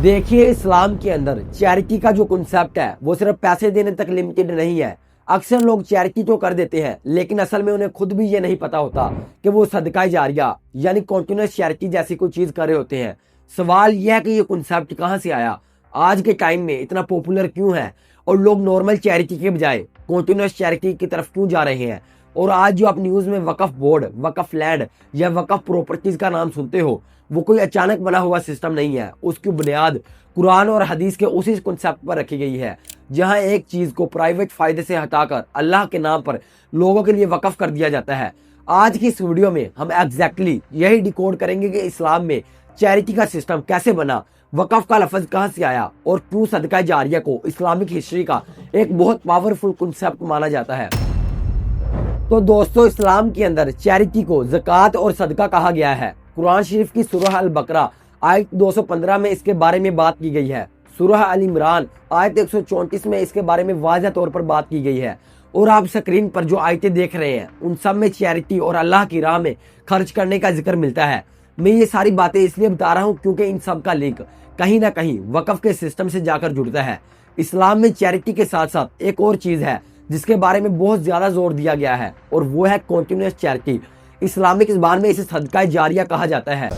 देखिए, इस्लाम के अंदर चैरिटी का जो कॉन्सेप्ट है वो सिर्फ पैसे देने तक लिमिटेड नहीं है। अक्सर लोग चैरिटी तो कर देते हैं, लेकिन असल में उन्हें खुद भी ये नहीं पता होता कि वो सदका जारिया यानी कॉन्टिन्यूस चैरिटी जैसी कोई चीज कर रहे होते हैं। सवाल यह है कि ये कॉन्सेप्ट कहाँ से आया, आज के टाइम में इतना पॉपुलर क्यों है और लोग नॉर्मल चैरिटी के बजाय कॉन्टिन्यूस चैरिटी की तरफ क्यों जा रहे हैं। और आज जो आप न्यूज में वक्फ बोर्ड, वक्फ लैंड या वक्फ प्रॉपर्टीज का नाम सुनते हो, वो कोई अचानक बना हुआ सिस्टम नहीं है। उसकी बुनियाद कुरान और हदीस के उसी कॉन्सेप्ट पर रखी गई है, जहां एक चीज को प्राइवेट फायदे से हटाकर अल्लाह के नाम पर लोगों के लिए वक्फ कर दिया जाता है। आज की इस वीडियो में हम एग्जैक्टली यही डिकोड करेंगे कि इस्लाम में चैरिटी का सिस्टम कैसे बना, वक्फ का लफ्ज कहां से आया और क्यों सदका जारिया को इस्लामिक हिस्ट्री का एक बहुत पावरफुल कॉन्सेप्ट माना जाता है। तो दोस्तों, इस्लाम के अंदर चैरिटी को ज़कात और सदका कहा गया है। कुरान शरीफ की सूरह अल बकरा आयत 215 में इसके बारे में बात की गई है। सूरह अल इमरान आयत 134 में इसके बारे में वाज़ह तौर पर बात की गई है। और आप स्क्रीन पर जो आयतें देख रहे हैं उन सब में चैरिटी और अल्लाह की राह में खर्च करने का जिक्र मिलता है। मैं ये सारी बातें इसलिए बता रहा हूँ क्योंकि इन सब का लिंक कहीं ना कहीं वक्फ के सिस्टम से जाकर जुड़ता है। इस्लाम में चैरिटी के साथ साथ एक और चीज है जिसके बारे में बहुत ज्यादा जोर दिया गया है, और वो है कॉन्टिन्यूस चैरिटी। इस्लामिक ज़बान में इसे सदका जारिया कहा जाता है।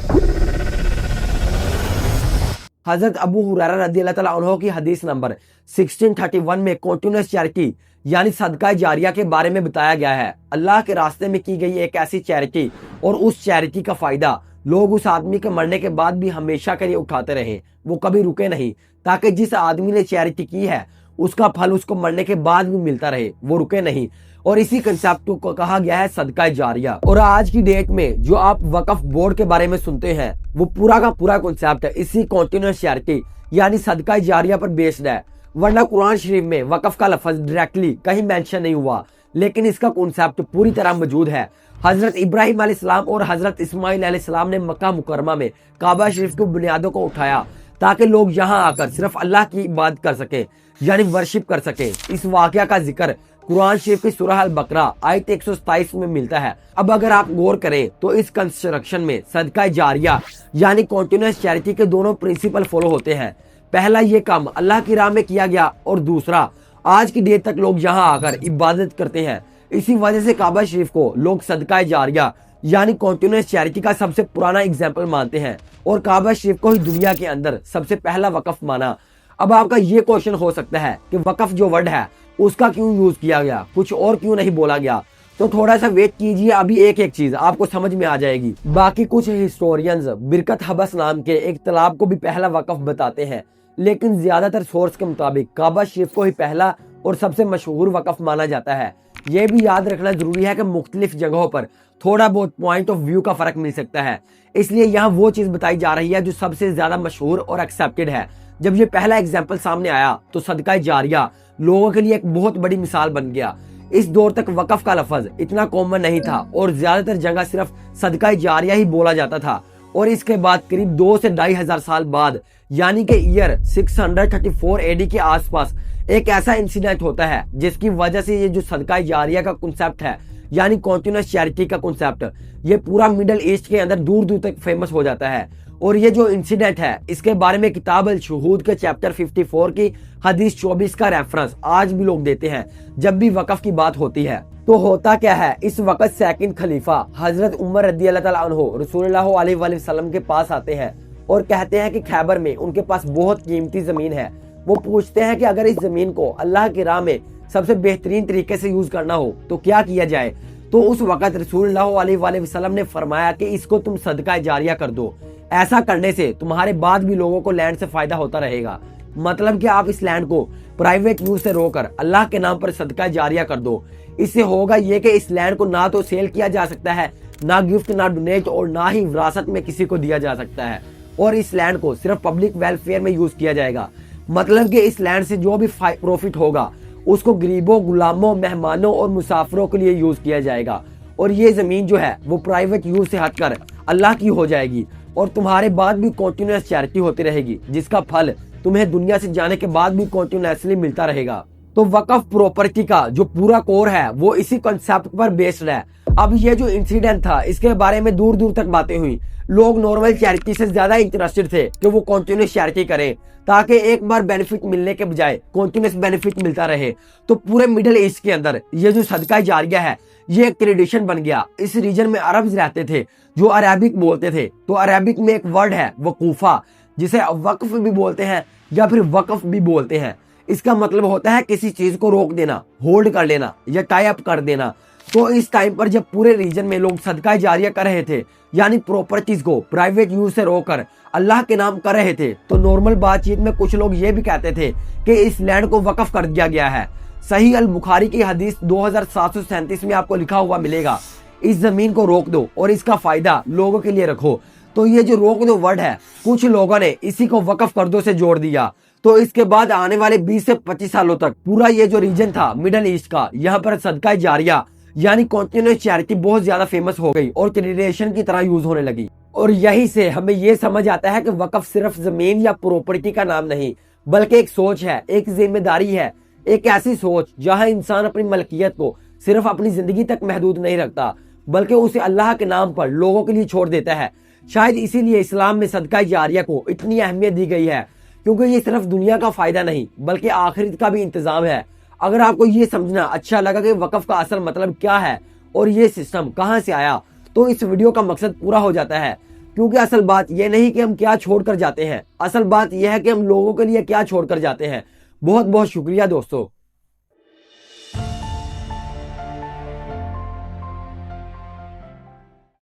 हजरत अबू हुरैरा रज़ियल्लाहु तआला अन्हु की हदीस नंबर 1631 में कॉन्टिन्यूस चैरिटी यानी सदका जारिया के बारे में बताया गया है। अल्लाह के रास्ते में की गई एक ऐसी चैरिटी और उस चैरिटी का फायदा लोग उस आदमी के मरने के बाद भी हमेशा के लिए उठाते रहे, वो कभी रुके नहीं, ताकि जिस आदमी ने चैरिटी की है उसका फल उसको मरने के बाद भी मिलता रहे, वो रुके नहीं। और इसी कंसेप्ट को कहा गया है सदका जारिया। और आज की डेट में जो आप वक्फ बोर्ड के बारे में सुनते हैं वो पूरा का पूरा कंसेप्ट है इसी कॉन्टिन्यूस चैरिटी यानी सदका जारिया पर बेस्ड है। वरना कुरान शरीफ में वक्फ का लफ्ज डायरेक्टली कहीं मेंशन नहीं हुआ, लेकिन इसका कॉन्सेप्ट पूरी तरह मौजूद है। हजरत इब्राहिम अलैहिस्सलाम और हजरत इस्माइल अलैहिस्सलाम ने मक्का मुकरमा में काबा शरीफ की बुनियादों को उठाया ताकि लोग यहाँ आकर सिर्फ अल्लाह की इबादत कर सके यानी वर्शिप कर सके। इस वाकया का जिक्र कुरान शरीफ की सूरह अल बकरा आयत 127 में मिलता है। अब अगर आप गौर करें तो इस कंस्ट्रक्शन में सदका जारिया यानी कॉन्टिन्यूस चैरिटी के दोनों प्रिंसिपल फॉलो होते हैं। पहला ये काम अल्लाह की राह में किया गया और दूसरा आज की डेट तक लोग यहाँ आकर इबादत करते हैं। इसी वजह से काबा शरीफ को लोग सदका जारिया यानी कॉन्टिन्यूस चैरिटी का सबसे पुराना एग्जाम्पल मानते हैं और काबा शरीफ को ही दुनिया के अंदर सबसे पहला वक्फ माना। अब आपका ये क्वेश्चन हो सकता है कि वक्फ जो वर्ड है उसका क्यों यूज किया गया, कुछ और क्यों नहीं बोला गया। तो थोड़ा सा वेट कीजिए, अभी एक एक चीज आपको समझ में आ जाएगी। बाकी कुछ हिस्टोरियंस बिरकत हबस नाम के एक तालाब को भी पहला वक्फ बताते हैं, लेकिन ज्यादातर सोर्स के मुताबिक काबा शरीफ को ही पहला और सबसे मशहूर वक्फ माना जाता है। यह भी याद रखना जरूरी है कि मुख्तलिफ जगहों पर थोड़ा बहुत पॉइंट ऑफ व्यू का फर्क मिल सकता है, इसलिए यहाँ वो चीज बताई जा रही है जो सबसे ज्यादा मशहूर और एक्सेप्टेड है। जब ये पहला एग्जाम्पल सामने आया तो सदका जारिया लोगों के लिए एक बहुत बड़ी मिसाल बन गया। इस दौर तक वक्फ का लफ्ज इतना कॉमन नहीं था और ज्यादातर जगह सिर्फ सदका जारिया ही बोला जाता था। और इसके बाद करीब 2 से 2,500 साल बाद यानी कि ईयर 634 एडी के आसपास एक ऐसा इंसिडेंट होता है जिसकी वजह से ये जो सदका जारिया का कॉन्सेप्ट है यानी कॉन्टिन्यूस चैरिटी का कॉन्सेप्ट ये पूरा मिडल ईस्ट के अंदर दूर दूर तक फेमस हो जाता है। और ये जो इंसिडेंट है इसके बारे में किताब अल शुहूद के चैप्टर 54 की हदीस 24 का रेफरेंस आज भी लोग देते हैं जब भी वक्फ की बात होती है। तो होता क्या है, इस वक्त सेकंड खलीफा हजरत उमर रज़ियल्लाहु तआला अन्हु रसूलुल्लाह अलैहि वसल्लम के पास आते हैं और कहते हैं कि खैबर में उनके पास बहुत कीमती जमीन है। वो पूछते हैं कि अगर इस जमीन को अल्लाह की राह में सबसे बेहतरीन तरीके से यूज करना हो तो क्या किया जाए। तो उस वक्त रसूलुल्लाह अलैहि वसल्लम ने फरमाया कि इसको तुम सदका जारिया कर दो। ऐसा करने से तुम्हारे बाद भी लोगों को लैंड से फायदा होता रहेगा। मतलब कि आप इस लैंड को प्राइवेट यूज से रोकर अल्लाह के नाम पर सदका जारिया कर दो। इससे होगा ये कि इस लैंड को ना तो सेल किया जा सकता है, ना गिफ्ट, ना डोनेट और ना ही विरासत में किसी को दिया जा सकता है। और इस लैंड को सिर्फ पब्लिक वेलफेयर में यूज किया जाएगा। मतलब कि इस लैंड से जो भी प्रॉफिट होगा उसको गरीबों, गुलामों, मेहमानों और मुसाफिरों के लिए यूज किया जाएगा। और ये जमीन जो है वो प्राइवेट यूज से हटकर अल्लाह की हो जाएगी और तुम्हारे बाद भी कॉन्टिन्यूस चैरिटी होती रहेगी, जिसका फल तुम्हें दुनिया से जाने के बाद भी कॉन्टिन्यूसली मिलता रहेगा। तो वक्फ प्रॉपर्टी का जो पूरा कोर है वो इसी कॉन्सेप्ट पर बेस्ड है। अब ये जो इंसिडेंट था इसके बारे में दूर दूर तक बातें हुई। लोग नॉर्मल चैरिटी से ज्यादा इंटरेस्टेड थे कि वो कॉन्टिन्यूस चैरिटी करें ताकि एक बार बेनिफिट मिलने के बजाय कॉन्टिन्यूस बेनिफिट मिलता रहे। तो पूरे मिडिल ईस्ट के अंदर ये जो सदका जारिया है ये एक ट्रेडिशन बन गया। इस रीजन में अरब्स रहते थे जो अरेबिक बोलते थे। तो अरेबिक में एक वर्ड है वकूफा, जिसे वक्फ भी बोलते हैं या फिर वक्फ भी बोलते हैं। इसका मतलब होता है किसी चीज को रोक देना, होल्ड कर लेना या टाई अप कर देना। तो इस टाइम पर जब पूरे रीजन में लोग सदका जारिया कर रहे थे, यानी प्रॉपर्टीज को प्राइवेट यूज से रोककर अल्लाह के नाम कर रहे थे, तो नॉर्मल बातचीत में कुछ लोग ये भी कहते थे कि इस लैंड को वक्फ कर दिया गया है। सही अल बुखारी की हदीस 2737 में आपको लिखा हुआ मिलेगा, इस जमीन को रोक दो और इसका फायदा लोगों के लिए रखो। तो ये जो रोक दो वर्ड है, कुछ लोगों ने इसी को वक्फ कर दो से जोड़ दिया। तो इसके बाद आने वाले 20 से 25 सालों तक पूरा ये जो रीजन था मिडल ईस्ट का, यहाँ पर सदका जारिया यानी कॉन्टिन्यूस चैरिटी बहुत ज्यादा फेमस हो गई और ट्रेडिशन की तरह यूज होने लगी। और यही से हमें ये समझ आता है कि वक्फ सिर्फ जमीन या प्रॉपर्टी का नाम नहीं, बल्कि एक सोच है, एक जिम्मेदारी है, एक ऐसी सोच जहां इंसान अपनी मलकियत को सिर्फ अपनी जिंदगी तक महदूद नहीं रखता, बल्कि उसे अल्लाह के नाम पर लोगों के लिए छोड़ देता है। शायद इसीलिए इस्लाम में सदका जारिया को इतनी अहमियत दी गई है, क्योंकि ये सिर्फ दुनिया का फायदा नहीं बल्कि आखिरत का भी इंतजाम है। अगर आपको ये समझना अच्छा लगा कि वक्फ का असल मतलब क्या है और ये सिस्टम कहां से आया, तो इस वीडियो का मकसद पूरा हो जाता है। क्योंकि असल बात यह नहीं कि हम क्या छोड़कर जाते हैं, असल बात यह है कि हम लोगों के लिए क्या छोड़कर जाते हैं। बहुत बहुत शुक्रिया दोस्तों।